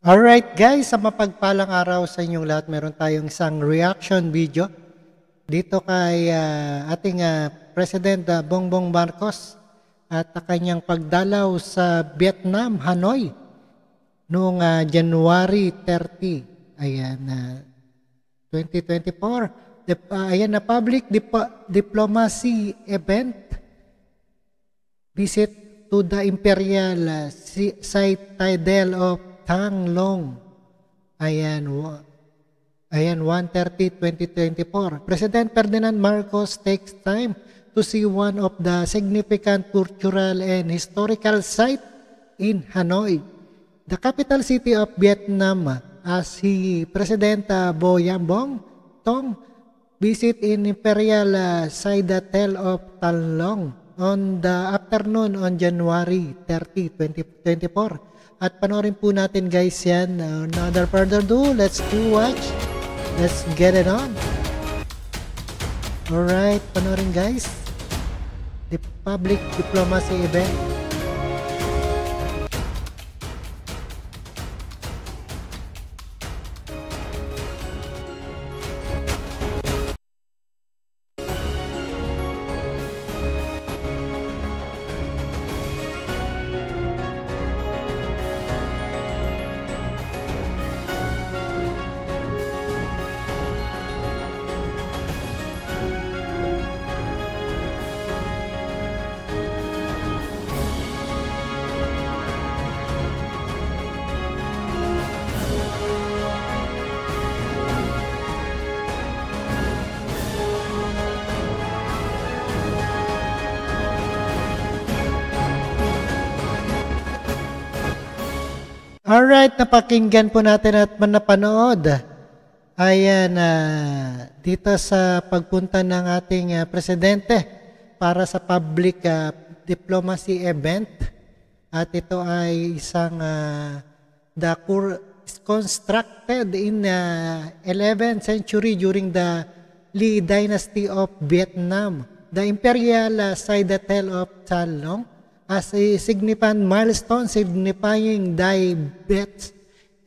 Alright guys, sa mapagpalang araw sa inyong lahat, meron tayong isang reaction video dito kay ating President Bongbong Marcos at kanyang pagdalaw sa Vietnam, Hanoi noong January 30, ayan, 2024. Ayan na public diplomacy event, visit to the Imperial Citadel of Thang Long. Ayan, 1/30/2024. President Ferdinand Marcos takes time to see one of the significant cultural and historical sites in Hanoi, the capital city of Vietnam, as President Vo Nham Bong Tong visit in Imperial Citadel of Thang Long on the afternoon on January 30, 2024. At panoorin po natin guys yan. Another further ado, let's watch. Let's get it on. Alright, panoorin guys. The public diplomacy event. Alright, napakinggan po natin at napanood. Ayan, dito sa pagpunta ng ating presidente para sa public diplomacy event. At ito ay isang constructed in 11th century during the Lý Dynasty of Vietnam. The Imperial Citadel of Thang Long as a significant milestone signifying Tibet's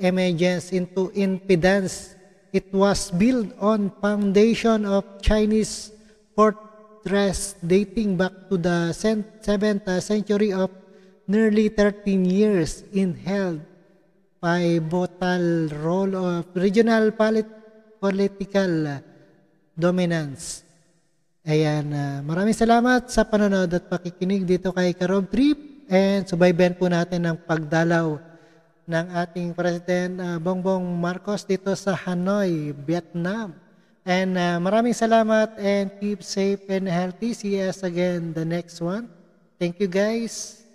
emergence into independence. It was built on foundation of Chinese fortress dating back to the 7th century of nearly 13 years in held pivotal role of regional political dominance. Ayan, maraming salamat sa panonood at pakikinig dito kay Karob Trip, and subaybayan po natin ang pagdalaw ng ating President Bongbong Marcos dito sa Hanoi, Vietnam. And maraming salamat and keep safe and healthy. See us again the next one. Thank you guys.